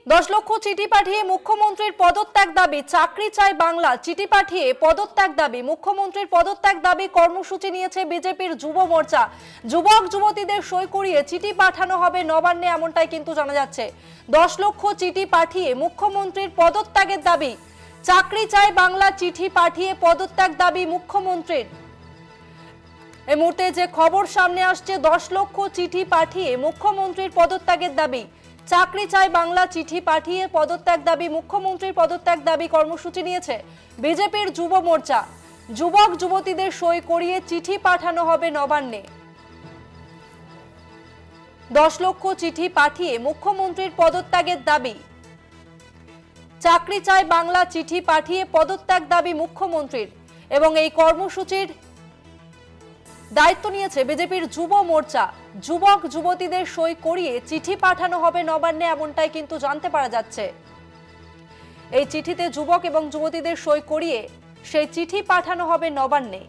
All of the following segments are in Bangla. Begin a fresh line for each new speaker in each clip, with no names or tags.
10 লক্ষ চিঠি পাঠিয়ে মুখ্যমন্ত্রীর পদত্যাগ দাবি। চাকরি চাই বাংলা। চিঠি পাঠিয়ে পদত্যাগ দাবি। মুখ্যমন্ত্রীর পদত্যাগ দাবি কর্মসূচি নিয়েছে বিজেপির যুব মোর্চা। যুবক যুবতীদের সই করিয়ে চিঠি পাঠানো হবে নবান্নে, এমনটাই কিন্তু জানা যাচ্ছে। 10 লক্ষ চিঠি পাঠিয়ে মুখ্যমন্ত্রীর পদত্যাগের দাবি। চাকরি চাই বাংলা চিঠি পাঠিয়ে পদত্যাগ দাবি মুখ্যমন্ত্রীর। এই মুহূর্তে যে খবর সামনে আসছে, 10 লক্ষ চিঠি পাঠিয়ে মুখ্যমন্ত্রীর পদত্যাগের দাবি। চাকরি চাই বাংলা চিঠি পাঠিয়ে পদত্যাগ দাবি। মুখ্যমন্ত্রীর পদত্যাগ দাবি কর্মসূচি নিয়েছে বিজেপির যুব মোর্চা। যুবক যুবতীদের সই করিয়ে চিঠি পাঠানো হবে নবান্নে। 10 লক্ষ চিঠি পাঠিয়ে মুখ্যমন্ত্রীর পদত্যাগের দাবি। চাকরি চাই বাংলা চিঠি পাঠিয়ে পদত্যাগ দাবি মুখ্যমন্ত্রীর। এবং এই কর্মসূচির দায়িত্ব নিয়েছে বিজেপির যুব মোর্চা। যুবক যুবতীদের সই করিয়ে চিঠি পাঠানো হবে নবান্নে, এমনটাই কিন্তু জানতে পারা যাচ্ছে। এই চিঠিতে যুবক এবং যুবতীদের সই করিয়ে সেই চিঠি পাঠানো হবে নবান্নে।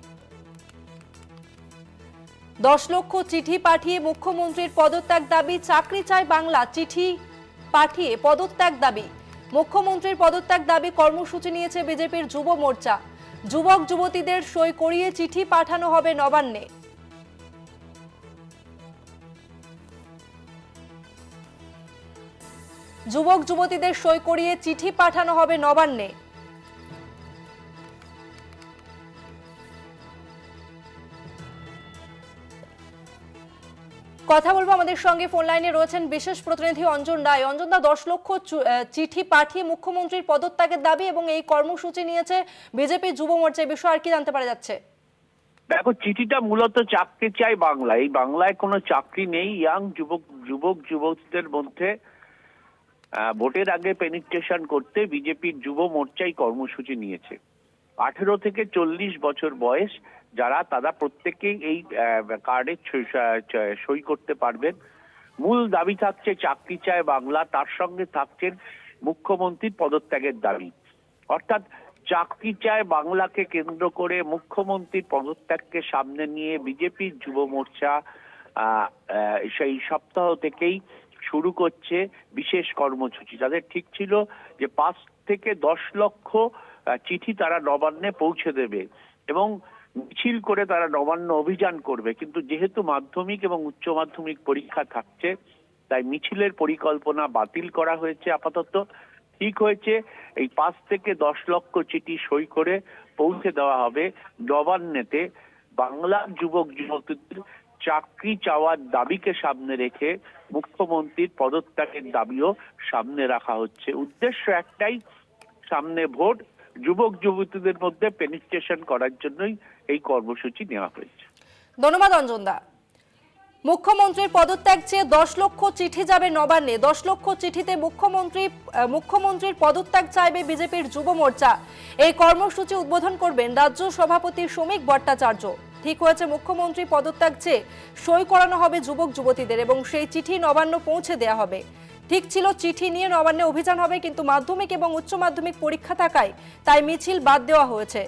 10 লক্ষ চিঠি পাঠিয়ে মুখ্যমন্ত্রীর পদত্যাগ দাবি। চাকরি চাই বাংলা চিঠি পাঠিয়ে পদত্যাগ দাবি। মুখ্যমন্ত্রীর পদত্যাগ দাবি কর্মসূচি নিয়েছে বিজেপির যুব মোর্চা। যুবক যুবতীদের সই করিয়ে চিঠি পাঠানো হবে নবান্নে। যুবক যুবতীদের সই করিয়ে চিঠি পাঠানো হবে নবান্নে। কথা বলবো, আমাদের সঙ্গে ফোন লাইনে রয়েছেন বিশেষ প্রতিনিধি অঞ্জন রায়। অঞ্জন দা, 10 লক্ষ চিঠি পাঠিয়ে মুখ্যমন্ত্রীর পদত্যাগের দাবি এবং এই কর্মসূচি নিয়েছে বিজেপি যুব মোর্চা, এই বিষয়ে আর কি জানতে পারা যাচ্ছে?
দেখো, চিঠিটা মূলত চাকরি চাই বাংলা। এই বাংলায় কোনো চাকরি নেই। ইয়াং যুবক যুবতীদের মধ্যে ভোটের আগে পেনিট্রেশন করতে বিজেপির যুব মোর্চাই কর্মসূচি নিয়েছে। 18 থেকে 40 বছর বয়স যারা, তারা প্রত্যেকেই এই কার্ডে সই করতে পারবেন। মূল দাবি থাকছে চাকরি চায় বাংলা, তার সঙ্গে থাকছেন মুখ্যমন্ত্রীর পদত্যাগের দাবি। অর্থাৎ চাকরি চায় বাংলাকে কেন্দ্র করে মুখ্যমন্ত্রীর পদত্যাগকে সামনে নিয়ে বিজেপির যুব মোর্চা সেই সপ্তাহ থেকেই শুরু করছে বিশেষ কর্মসূচি। তাদের ঠিক ছিল যে 5 থেকে 10 লক্ষ চিঠি তারা নবান্নে পৌঁছে দেবে এবং মিছিল করে তারা নবান্ন অভিযান করবে। কিন্তু যেহেতু মাধ্যমিক এবং উচ্চ মাধ্যমিক পরীক্ষা থাকছে, তাই মিছিলের পরিকল্পনা বাতিল করা হয়েছে। আপাতত ঠিক হয়েছে এই 5 থেকে 10 লক্ষ চিঠি সই করে পৌঁছে দেওয়া হবে নবান্নেতে। বাংলার যুবক যুবতীদের চাকরি চাওয়ার দাবিকে সামনে রেখে মুখ্যমন্ত্রীর পদত্যাগের দাবিও সামনে রাখা হচ্ছে। উদ্দেশ্য একটাই, সামনে ভোট, যুবক যুবতীদের মধ্যে পেনিট্রেশন করার জন্যই এই কর্মসূচি নেওয়া হয়েছে।
ধন্যবাদ অঞ্জন দা। মুখ্যমন্ত্রীর পদত্যাগ চেয়ে 10 লক্ষ চিঠি যাবে নবান্নে। 10 লক্ষ চিঠিতে মুখ্যমন্ত্রীর পদত্যাগ চাইবে বিজেপির যুব মোর্চা। এই কর্মসূচি উদ্বোধন করবেন রাজ্য সভাপতি শ্রমিক ভট্টাচার্য। ঠিক হয়েছে, মুখ্যমন্ত্রী পদত্যাগ চেয়ে সই করানো হবে যুবক যুবতীদের এবং সেই চিঠি নবান্ন পৌঁছে দেওয়া হবে। ঠিক ছিল চিঠি নিয়ে নবান্নে অভিযান হবে, কিন্তু মাধ্যমিক এবং উচ্চ মাধ্যমিক পরীক্ষা থাকায় তাই মিছিল বাদ দেওয়া হয়েছে।